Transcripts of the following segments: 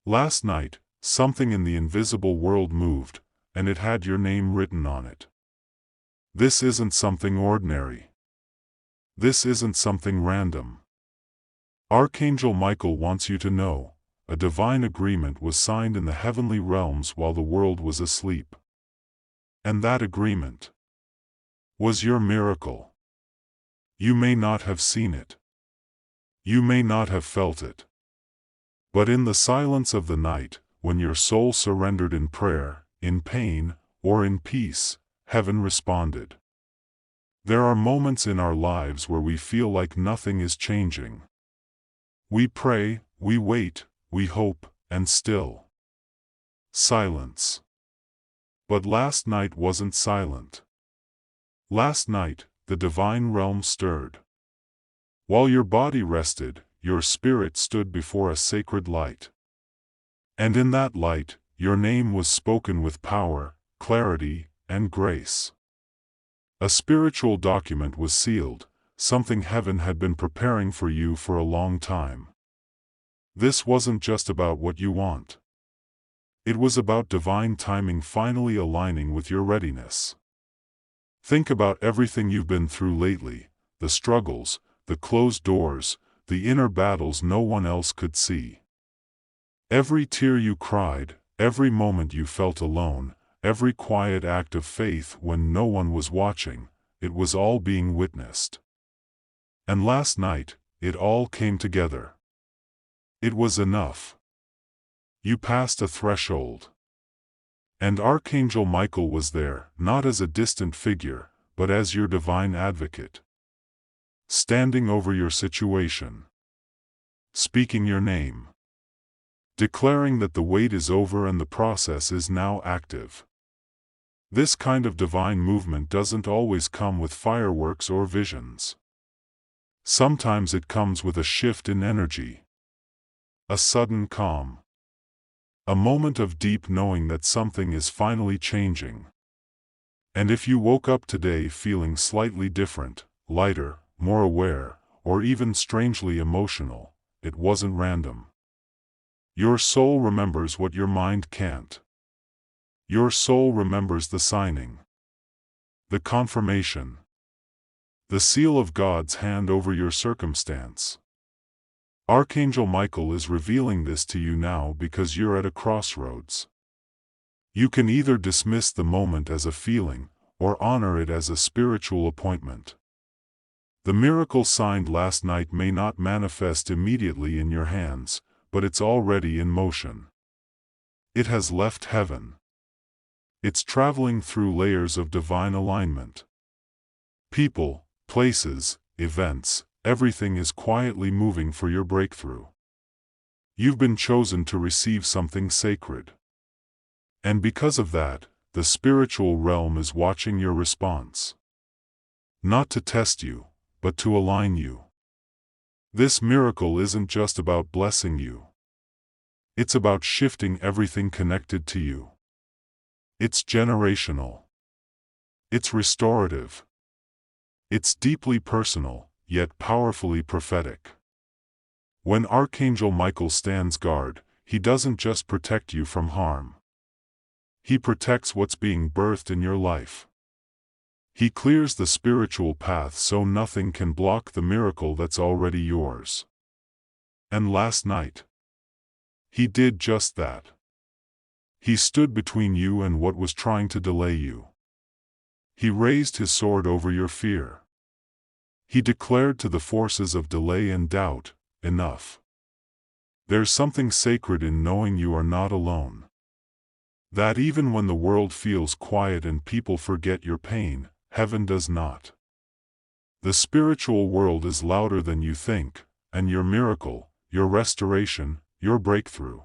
Last night, something in the invisible world moved, and it had your name written on it. This isn't something ordinary. This isn't something random. Archangel Michael wants you to know, a divine agreement was signed in the heavenly realms while the world was asleep. And that agreement was your miracle. You may not have seen it. You may not have felt it. But in the silence of the night, when your soul surrendered in prayer, in pain, or in peace, heaven responded. There are moments in our lives where we feel like nothing is changing. We pray, we wait, we hope, and still silence. But last night wasn't silent. Last night, the divine realm stirred. While your body rested, your spirit stood before a sacred light. And in that light, your name was spoken with power, clarity, and grace. A spiritual document was sealed, something heaven had been preparing for you for a long time. This wasn't just about what you want. It was about divine timing finally aligning with your readiness. Think about everything you've been through lately, the struggles, the closed doors, the inner battles no one else could see. Every tear you cried, every moment you felt alone, every quiet act of faith when no one was watching, it was all being witnessed. And last night, it all came together. It was enough. You passed a threshold. And Archangel Michael was there, not as a distant figure, but as your divine advocate. Standing over your situation. Speaking your name. Declaring that the wait is over and the process is now active. This kind of divine movement doesn't always come with fireworks or visions. Sometimes it comes with a shift in energy. A sudden calm. A moment of deep knowing that something is finally changing. And if you woke up today feeling slightly different, lighter, more aware, or even strangely emotional, it wasn't random. Your soul remembers what your mind can't. Your soul remembers the signing. The confirmation. The seal of God's hand over your circumstance. Archangel Michael is revealing this to you now because you're at a crossroads. You can either dismiss the moment as a feeling, or honor it as a spiritual appointment. The miracle signed last night may not manifest immediately in your hands, but it's already in motion. It has left heaven. It's traveling through layers of divine alignment. People, places, events, everything is quietly moving for your breakthrough. You've been chosen to receive something sacred. And because of that, the spiritual realm is watching your response. Not to test you, but to align you. This miracle isn't just about blessing you. It's about shifting everything connected to you. It's generational. It's restorative. It's deeply personal, yet powerfully prophetic. When Archangel Michael stands guard, he doesn't just protect you from harm. He protects what's being birthed in your life. He clears the spiritual path so nothing can block the miracle that's already yours. And last night, he did just that. He stood between you and what was trying to delay you. He raised his sword over your fear. He declared to the forces of delay and doubt, enough. There's something sacred in knowing you are not alone. That even when the world feels quiet and people forget your pain, heaven does not. The spiritual world is louder than you think, and your miracle, your restoration, your breakthrough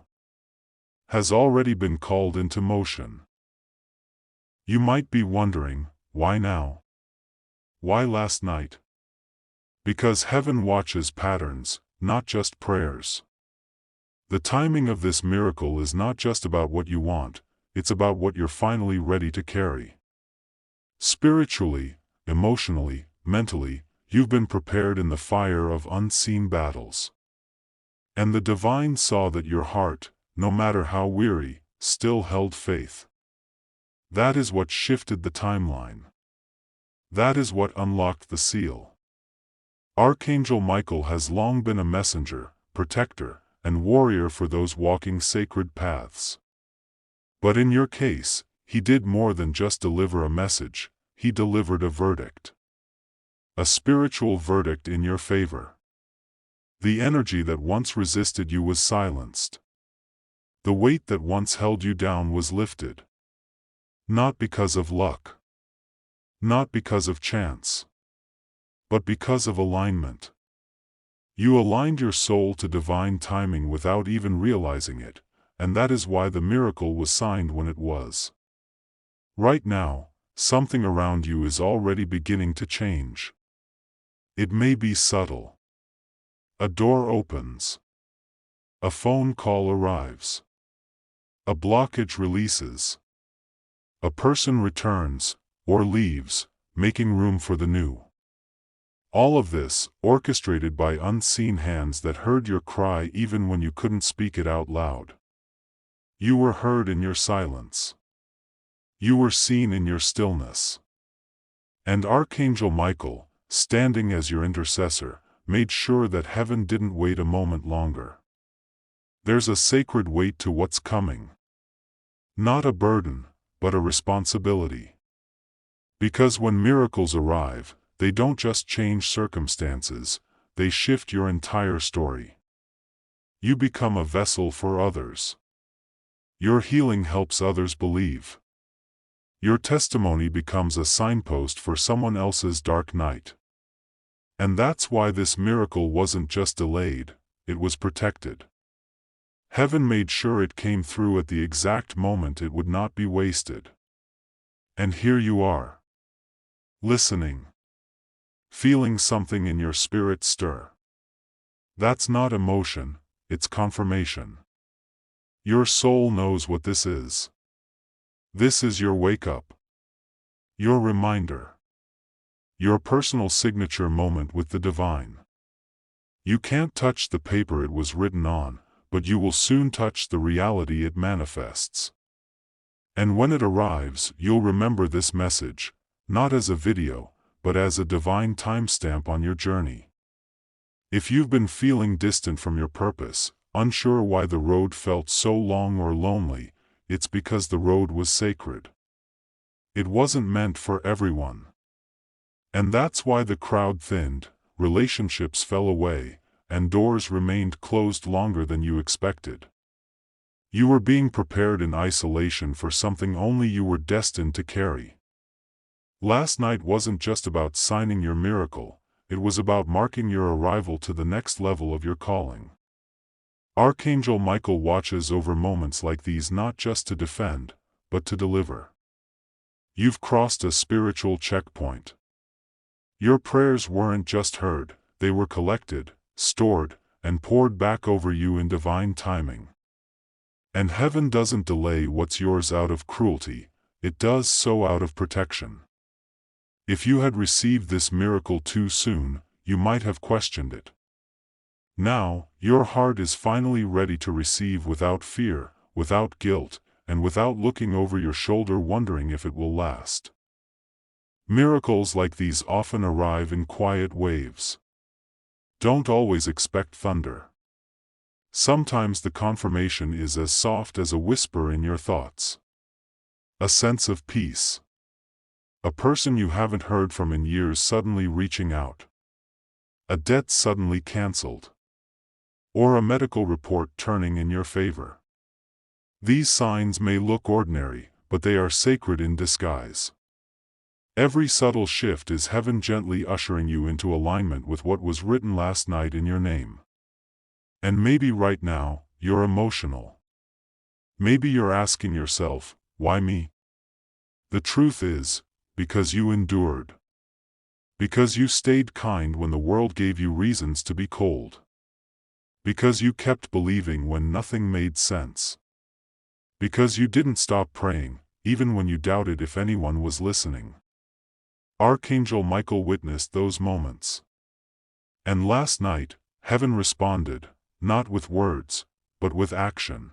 has already been called into motion. You might be wondering, why now? Why last night? Because heaven watches patterns, not just prayers. The timing of this miracle is not just about what you want, it's about what you're finally ready to carry. Spiritually, emotionally, mentally, you've been prepared in the fire of unseen battles. And the divine saw that your heart, no matter how weary, still held faith. That is what shifted the timeline. That is what unlocked the seal. Archangel Michael has long been a messenger, protector, and warrior for those walking sacred paths. But in your case, he did more than just deliver a message, he delivered a verdict. A spiritual verdict in your favor. The energy that once resisted you was silenced. The weight that once held you down was lifted. Not because of luck. Not because of chance. But because of alignment. You aligned your soul to divine timing without even realizing it, and that is why the miracle was signed when it was. Right now, something around you is already beginning to change. It may be subtle. A door opens. A phone call arrives. A blockage releases. A person returns, or leaves, making room for the new. All of this, orchestrated by unseen hands that heard your cry even when you couldn't speak it out loud. You were heard in your silence. You were seen in your stillness. And Archangel Michael, standing as your intercessor, made sure that heaven didn't wait a moment longer. There's a sacred weight to what's coming. Not a burden, but a responsibility. Because when miracles arrive, they don't just change circumstances, they shift your entire story. You become a vessel for others. Your healing helps others believe. Your testimony becomes a signpost for someone else's dark night. And that's why this miracle wasn't just delayed, it was protected. Heaven made sure it came through at the exact moment it would not be wasted. And here you are. Listening. Feeling something in your spirit stir. That's not emotion, it's confirmation. Your soul knows what this is. This is your wake-up. Your reminder. Your personal signature moment with the divine. You can't touch the paper it was written on, but you will soon touch the reality it manifests. And when it arrives, you'll remember this message, not as a video, but as a divine timestamp on your journey. If you've been feeling distant from your purpose, unsure why the road felt so long or lonely, it's because the road was sacred. It wasn't meant for everyone. And that's why the crowd thinned, relationships fell away, and doors remained closed longer than you expected. You were being prepared in isolation for something only you were destined to carry. Last night wasn't just about signing your miracle, it was about marking your arrival to the next level of your calling. Archangel Michael watches over moments like these not just to defend, but to deliver. You've crossed a spiritual checkpoint. Your prayers weren't just heard, they were collected, stored, and poured back over you in divine timing. And heaven doesn't delay what's yours out of cruelty, it does so out of protection. If you had received this miracle too soon, you might have questioned it. Now, your heart is finally ready to receive without fear, without guilt, and without looking over your shoulder wondering if it will last. Miracles like these often arrive in quiet waves. Don't always expect thunder. Sometimes the confirmation is as soft as a whisper in your thoughts. A sense of peace. A person you haven't heard from in years suddenly reaching out. A debt suddenly cancelled. Or a medical report turning in your favor. These signs may look ordinary, but they are sacred in disguise. Every subtle shift is heaven gently ushering you into alignment with what was written last night in your name. And maybe right now, you're emotional. Maybe you're asking yourself, why me? The truth is, because you endured. Because you stayed kind when the world gave you reasons to be cold. Because you kept believing when nothing made sense. Because you didn't stop praying, even when you doubted if anyone was listening. Archangel Michael witnessed those moments. And last night, heaven responded, not with words, but with action.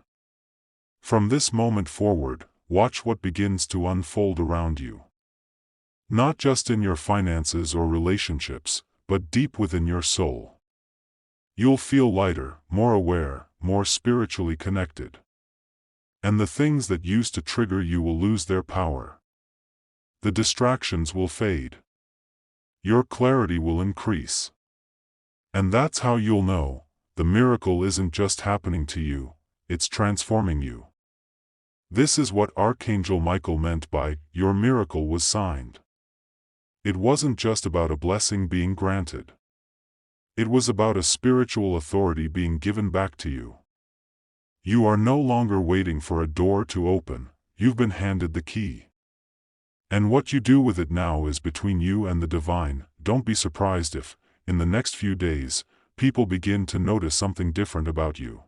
From this moment forward, watch what begins to unfold around you. Not just in your finances or relationships, but deep within your soul. You'll feel lighter, more aware, more spiritually connected. And the things that used to trigger you will lose their power. The distractions will fade. Your clarity will increase. And that's how you'll know the miracle isn't just happening to you, it's transforming you. This is what Archangel Michael meant by, "Your miracle was signed." It wasn't just about a blessing being granted. It was about a spiritual authority being given back to you. You are no longer waiting for a door to open, you've been handed the key. And what you do with it now is between you and the divine. Don't be surprised if, in the next few days, people begin to notice something different about you.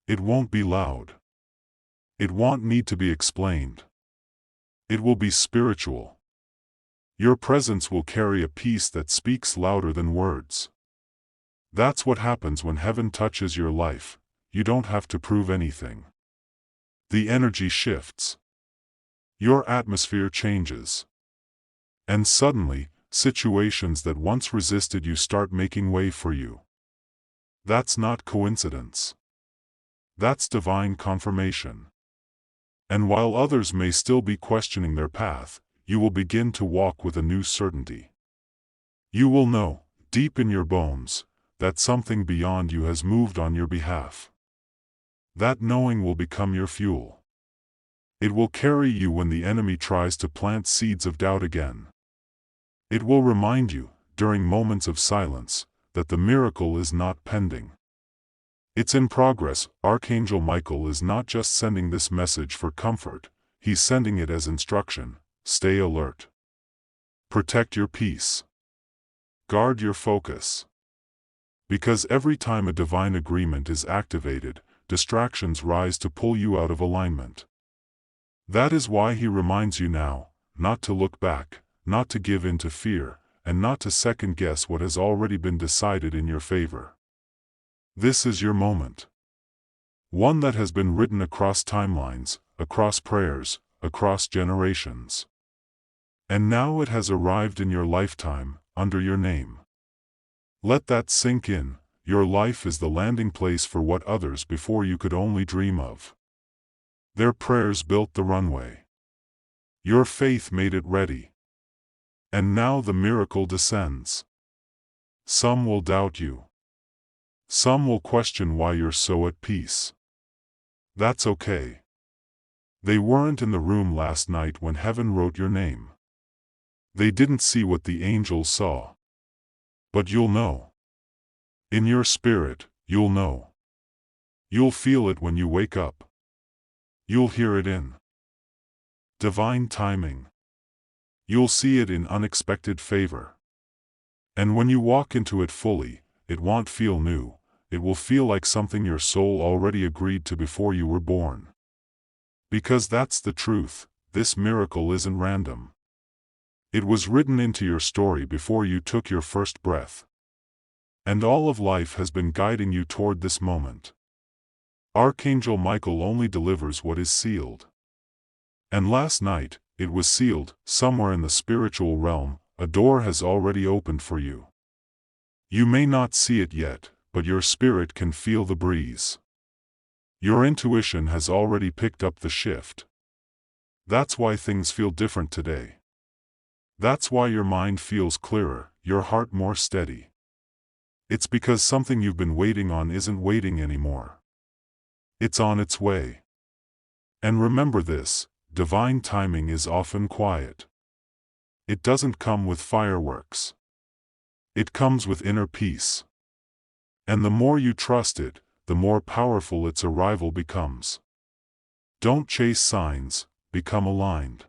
It won't be loud. It won't need to be explained. It will be spiritual. Your presence will carry a peace that speaks louder than words. That's what happens when heaven touches your life. You don't have to prove anything. The energy shifts. Your atmosphere changes. And suddenly, situations that once resisted you start making way for you. That's not coincidence. That's divine confirmation. And while others may still be questioning their path, you will begin to walk with a new certainty. You will know, deep in your bones, that something beyond you has moved on your behalf. That knowing will become your fuel. It will carry you when the enemy tries to plant seeds of doubt again. It will remind you, during moments of silence, that the miracle is not pending. It's in progress. Archangel Michael is not just sending this message for comfort, he's sending it as instruction. Stay alert. Protect your peace. Guard your focus. Because every time a divine agreement is activated, distractions rise to pull you out of alignment. That is why he reminds you now, not to look back, not to give in to fear, and not to second-guess what has already been decided in your favor. This is your moment. One that has been written across timelines, across prayers, across generations. And now it has arrived in your lifetime, under your name. Let that sink in. Your life is the landing place for what others before you could only dream of. Their prayers built the runway. Your faith made it ready. And now the miracle descends. Some will doubt you. Some will question why you're so at peace. That's okay. They weren't in the room last night when heaven wrote your name. They didn't see what the angels saw. But you'll know. In your spirit, you'll know. You'll feel it when you wake up. You'll hear it in divine timing. You'll see it in unexpected favor. And when you walk into it fully, it won't feel new. It will feel like something your soul already agreed to before you were born. Because that's the truth, this miracle isn't random. It was written into your story before you took your first breath. And all of life has been guiding you toward this moment. Archangel Michael only delivers what is sealed. And last night, it was sealed. Somewhere in the spiritual realm, a door has already opened for you. You may not see it yet, but your spirit can feel the breeze. Your intuition has already picked up the shift. That's why things feel different today. That's why your mind feels clearer, your heart more steady. It's because something you've been waiting on isn't waiting anymore. It's on its way. And remember this, divine timing is often quiet. It doesn't come with fireworks. It comes with inner peace. And the more you trust it, the more powerful its arrival becomes. Don't chase signs, become aligned.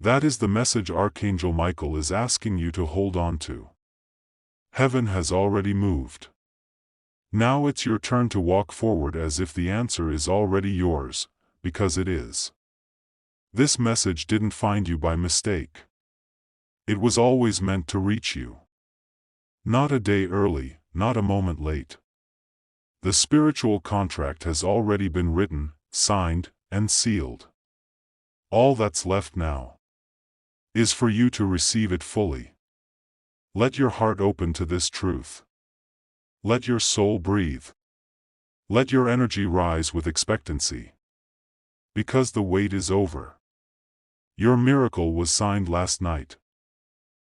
That is the message Archangel Michael is asking you to hold on to. Heaven has already moved. Now it's your turn to walk forward as if the answer is already yours, because it is. This message didn't find you by mistake. It was always meant to reach you. Not a day early, not a moment late. The spiritual contract has already been written, signed, and sealed. All that's left now is for you to receive it fully. Let your heart open to this truth. Let your soul breathe. Let your energy rise with expectancy. Because the wait is over. Your miracle was signed last night.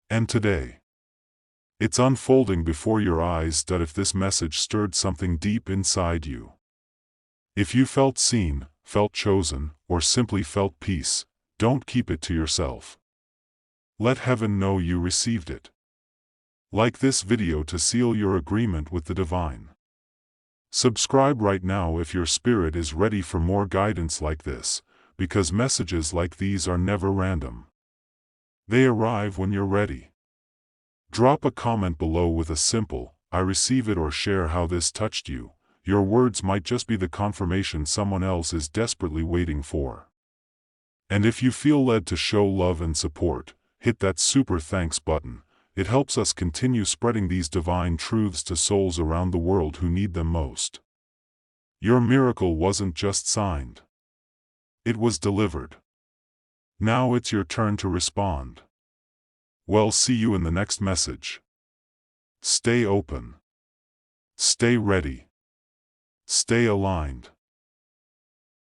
And today, it's unfolding before your eyes. If this message stirred something deep inside you, if you felt seen, felt chosen, or simply felt peace, don't keep it to yourself. Let heaven know you received it. Like this video to seal your agreement with the divine. Subscribe right now if your spirit is ready for more guidance like this, because messages like these are never random. They arrive when you're ready. Drop a comment below with a simple, "I receive it," or share how this touched you. Your words might just be the confirmation someone else is desperately waiting for. And if you feel led to show love and support, hit that super thanks button. It helps us continue spreading these divine truths to souls around the world who need them most. Your miracle wasn't just signed. It was delivered. Now it's your turn to respond. Well, see you in the next message. Stay open. Stay ready. Stay aligned.